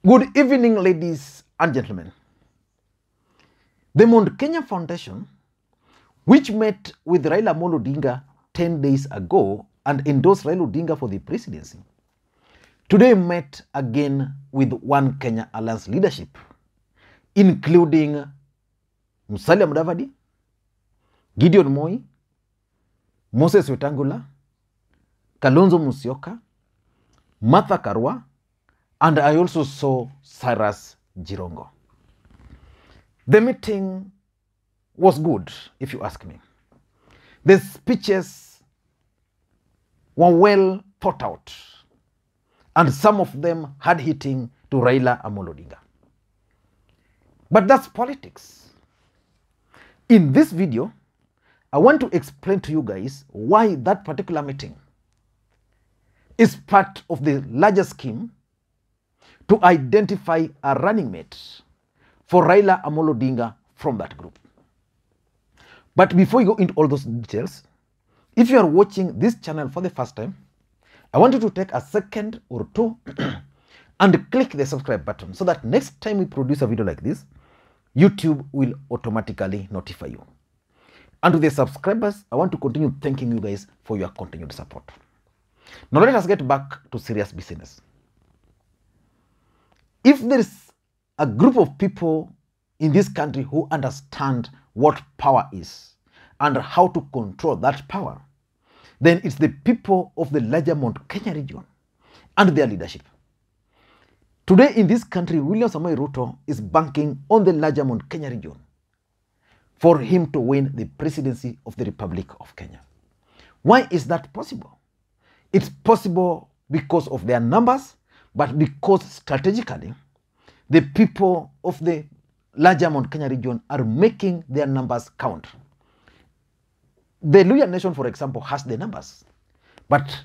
Good evening, ladies and gentlemen. The Mount Kenya Foundation, which met with Raila Odinga 10 days ago and endorsed Raila Odinga for the presidency, today met again with One Kenya Alliance leadership, including Musalia Mudavadi, Gideon, Moses Wetangula, Kalonzo Musyoka, Martha Karua, and I also saw Cyrus Jirongo. The meeting was good, if you ask me. The speeches were well thought out, and some of them hard-hitting to Raila Odinga. But that's politics. In this video, I want to explain to you guys why that particular meeting is part of the larger scheme to identify a running mate for Raila Odinga from that group. But before we go into all those details, if you are watching this channel for the first time, I want you to take a second or two and click the subscribe button so that next time we produce a video like this, YouTube will automatically notify you. And to the subscribers, I want to continue thanking you guys for your continued support. Now let us get back to serious business. If there is a group of people in this country who understand what power is and how to control that power, then it's the people of the larger Mount Kenya region and their leadership. Today in this country, William Samoei Ruto is banking on the larger Mount Kenya region for him to win the presidency of the Republic of Kenya. Why is that possible? It's possible because of their numbers, but because strategically, the people of the larger Mount Kenya region are making their numbers count. The Luhya nation, for example, has the numbers, but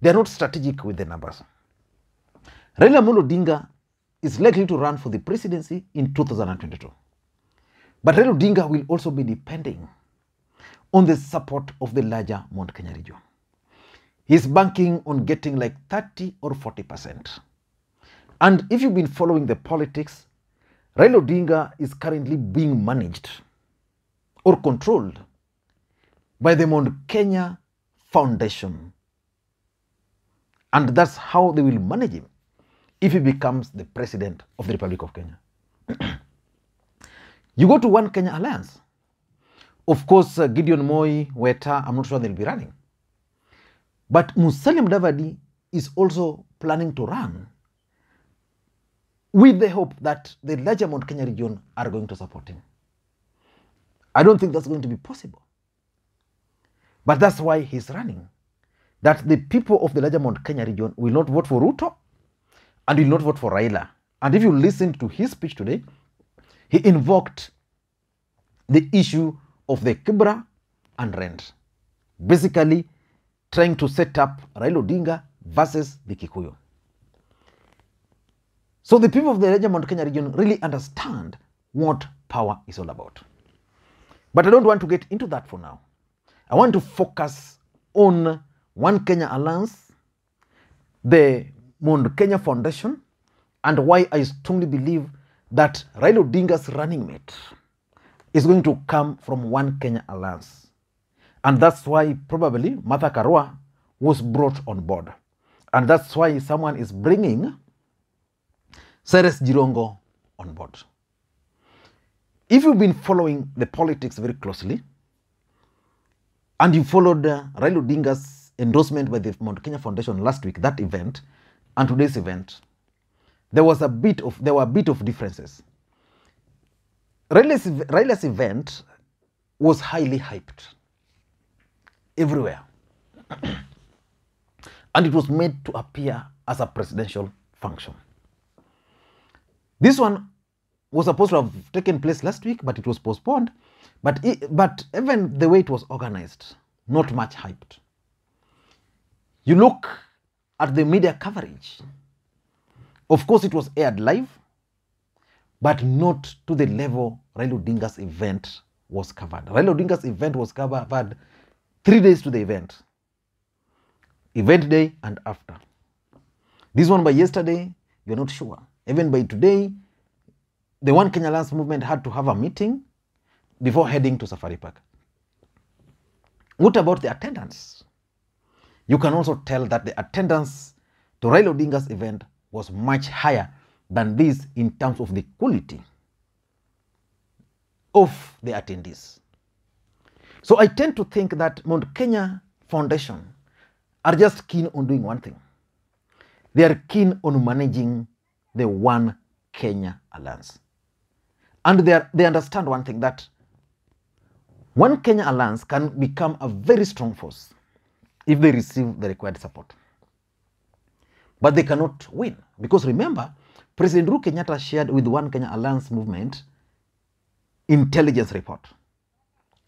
they are not strategic with the numbers. Raila Odinga is likely to run for the presidency in 2022. But Raila Odinga will also be depending on the support of the larger Mount Kenya region. He's banking on getting like 30 or 40%. And if you've been following the politics, Raila Odinga is currently being managed or controlled by the Mount Kenya Foundation. And that's how they will manage him if he becomes the president of the Republic of Kenya. You go to One Kenya Alliance. Of course, Gideon, Weta, I'm not sure they'll be running. But Musalia Mudavadi is also planning to run with the hope that the larger Mount Kenya region are going to support him. I don't think that's going to be possible. But that's why he's running. That the people of the larger Mount Kenya region will not vote for Ruto and will not vote for Raila. And if you listen to his speech today, he invoked the issue of the Kibra and rent. Basically, trying to set up Raila Odinga versus the Kikuyu. So the people of the larger Mount Kenya region really understand what power is all about. But I don't want to get into that for now. I want to focus on One Kenya Alliance, the Mount Kenya Foundation, and why I strongly believe that Raila Odinga's running mate is going to come from One Kenya Alliance. And that's why probably Martha Karua was brought on board. And that's why someone is bringing Cyrus Jirongo on board. If you've been following the politics very closely, and you followed Raila Odinga's endorsement by the Mount Kenya Foundation last week, that event, and today's event, there were a bit of differences. Raila's event was highly hyped everywhere. And it was made to appear as a presidential function. This one was supposed to have taken place last week, but it was postponed. But even the way it was organized, not much hyped. You look at the media coverage. Of course, it was aired live, but not to the level Raila Odinga's event was covered. Raila Odinga's event was covered 3 days to the event. Event day and after. This one by yesterday, you're not sure. Even by today, the One Kenya Alliance movement had to have a meeting before heading to Safari Park. What about the attendance? You can also tell that the attendance to Raila Odinga's event was much higher than this in terms of the quality of the attendees. So I tend to think that Mount Kenya Foundation are just keen on doing one thing. They are keen on managing the One Kenya Alliance. And they understand one thing, that One Kenya Alliance can become a very strong force if they receive the required support. But they cannot win, because remember, President Uhuru Kenyatta shared with One Kenya Alliance movement intelligence report.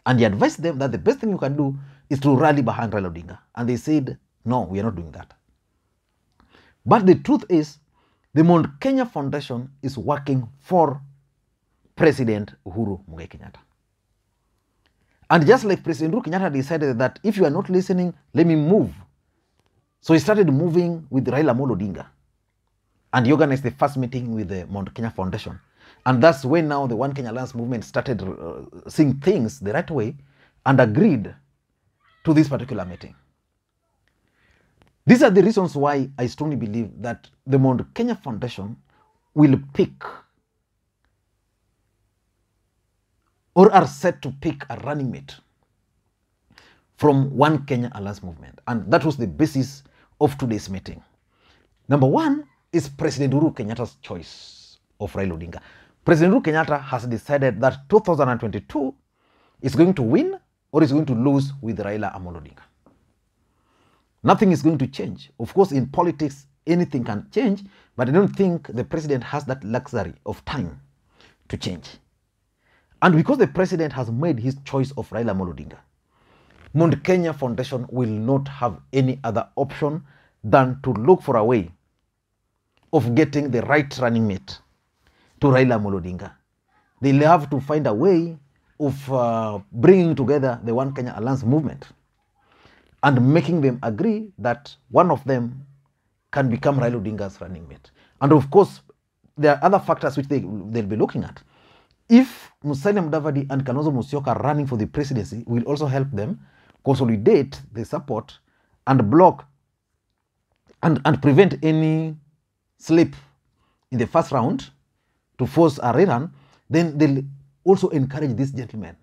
And he advised them that the best thing you can do is to rally behind Raila Odinga. And they said, no, we are not doing that. But the truth is, the Mount Kenya Foundation is working for President Uhuru Kenyatta. And just like President Uhuru Kenyatta decided that if you are not listening, let me move. So he started moving with Raila Odinga. And he organized the first meeting with the Mount Kenya Foundation. And that's when now the One Kenya Alliance movement started seeing things the right way and agreed to this particular meeting. These are the reasons why I strongly believe that the Mount Kenya Foundation will pick, or are set to pick, a running mate from One Kenya Alliance movement. And that was the basis of today's meeting. Number one is President Uhuru Kenyatta's choice of Raila Odinga. President Uhuru Kenyatta has decided that 2022 is going to win or is going to lose with Raila Odinga. Nothing is going to change. Of course, in politics, anything can change, but I don't think the president has that luxury of time to change. And because the president has made his choice of Raila Odinga, Mount Kenya Foundation will not have any other option than to look for a way of getting the right running mate to Raila Odinga. They'll have to find a way of bringing together the One Kenya Alliance movement and making them agree that one of them can become Raila Odinga's running mate. And of course, there are other factors which they'll be looking at. If Musalia Mudavadi and Kalonzo Musyoka are running for the presidency, will also help them consolidate the support and block and prevent any slip in the first round to force a rerun. Then they'll also encourage these gentlemen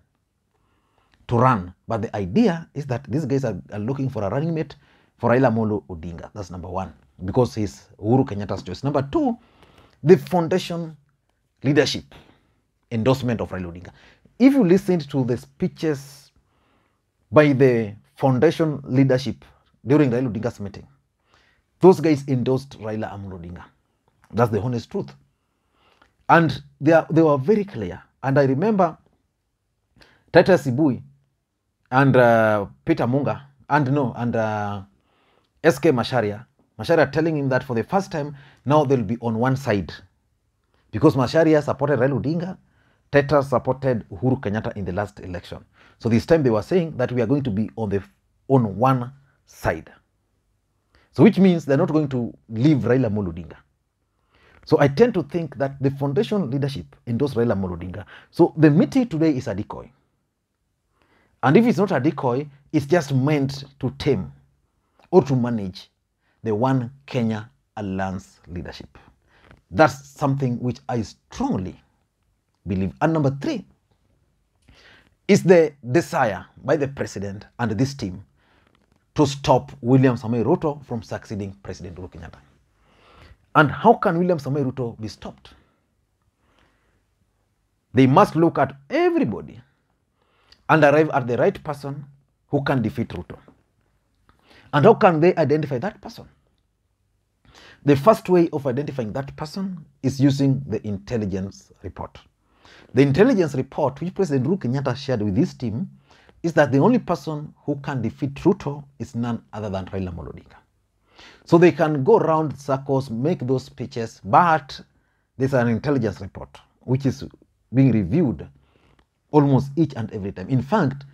to run. But the idea is that these guys are looking for a running mate for Raila Odinga. That's number one, because he's Uhuru Kenyatta's choice. Number two, the foundation leadership endorsement of Raila Odinga. If you listened to the speeches by the foundation leadership during Raila Odinga's meeting, those guys endorsed Raila Odinga. That's the honest truth. And they were very clear. And I remember Titus Sibui and Peter Munga and SK Macharia telling him that for the first time now they'll be on one side, because Macharia supported Raila Odinga, Titus supported Uhuru Kenyatta in the last election. So this time they were saying that we are going to be on one side. So which means they're not going to leave Raila Odinga. So I tend to think that the foundation leadership endorsed Raila Odinga. So the meeting today is a decoy. And if it's not a decoy, it's just meant to tame or to manage the One Kenya Alliance leadership. That's something which I strongly believe. And number three is the desire by the president and this team to stop William Samoei Ruto from succeeding President Uhuru Kenyatta. And how can William Samoei Ruto be stopped? They must look at everybody and arrive at the right person who can defeat Ruto. And how can they identify that person? The first way of identifying that person is using the intelligence report. The intelligence report which President Uhuru Kenyatta shared with his team is that the only person who can defeat Ruto is none other than Raila Odinga. So they can go around circles, make those speeches, but there's an intelligence report which is being reviewed almost each and every time. In fact,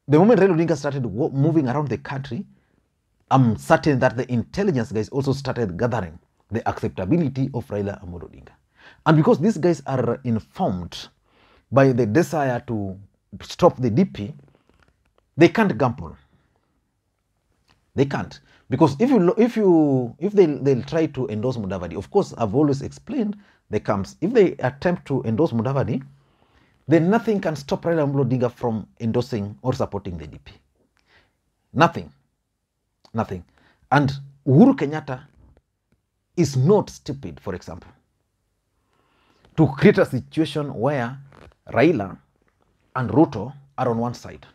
the moment Raila Odinga started moving around the country, I'm certain that the intelligence guys also started gathering the acceptability of Raila Amolo Odinga. And because these guys are informed by the desire to stop the DP, they can't gamble. They can't. Because if they'll try to endorse Mudavadi, of course, I've always explained the camps. If they attempt to endorse Mudavadi, then nothing can stop Raila Amolo Odinga from endorsing or supporting the DP. Nothing. Nothing. And Uhuru Kenyatta is not stupid, for example, to create a situation where Raila and Ruto are on one side.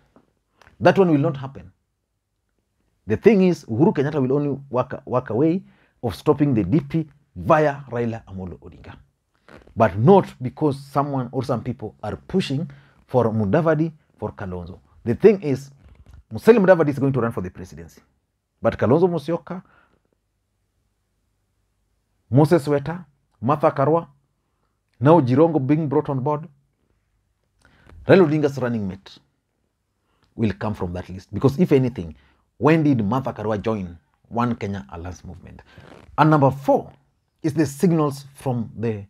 That one will not happen. The thing is, Uhuru Kenyatta will only work away of stopping the DP via Raila Amolo Odinga. But not because someone or some people are pushing for Mudavadi, for Kalonzo. The thing is, Musalia Mudavadi is going to run for the presidency. But Kalonzo Musyoka, Moses Wetang'ula, Martha Karua, now Jirongo being brought on board, Raila Odinga's running mate will come from that list. Because if anything, when did Martha Karua join One Kenya Alliance movement? And number 4 is the signals from the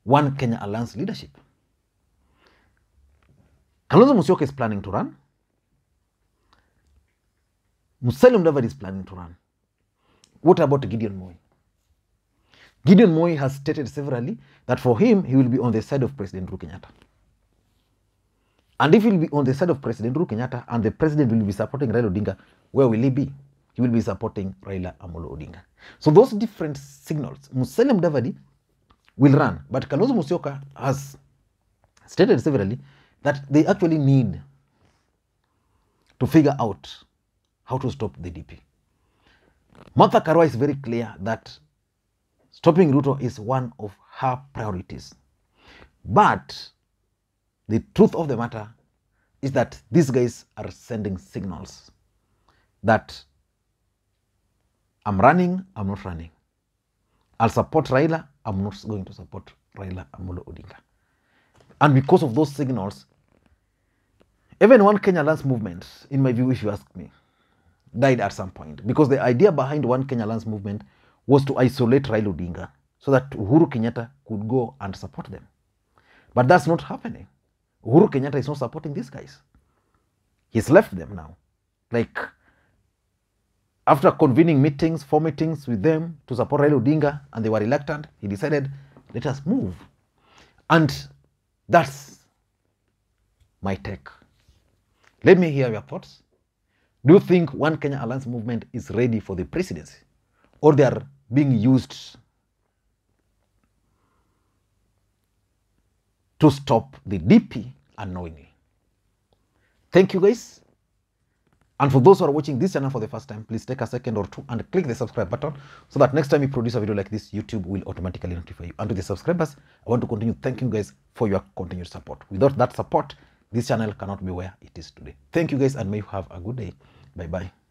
One Kenya Alliance leadership. Kalonzo Musyoka is planning to run. Musalia Mudavadi is planning to run. What about Gideon Moi? Gideon Moi has stated severally that for him, he will be on the side of President Uhuru Kenyatta. And if he will be on the side of President Uhuru Kenyatta and the president will be supporting Raila Odinga, where will he be? He will be supporting Raila Amolo Odinga. So those different signals, Musalia Mudavadi will run, but Kalonzo Musyoka has stated severally that they actually need to figure out how to stop the DP. Martha Karua is very clear that stopping Ruto is one of her priorities. But the truth of the matter is that these guys are sending signals that I'm running, I'm not running. I'll support Raila, I'm not going to support Raila Amolo Odinga. And because of those signals, even One Kenya Alliance movement, in my view, if you ask me, died at some point. Because the idea behind One Kenya Alliance movement was to isolate Raila Odinga so that Uhuru Kenyatta could go and support them. But that's not happening. Uhuru Kenyatta is not supporting these guys. He's left them now. Like, after convening meetings, 4 meetings with them to support Raila Odinga, and they were reluctant, he decided, let us move. And that's my take. Let me hear your thoughts. Do you think One Kenya Alliance movement is ready for the presidency? Or they are being used to stop the DP unknowingly? Thank you, guys. And for those who are watching this channel for the first time, please take a second or two and click the subscribe button so that next time we produce a video like this, YouTube will automatically notify you. And to the subscribers, I want to continue thanking you guys for your continued support. Without that support, this channel cannot be where it is today. Thank you, guys, and may you have a good day. Bye-bye.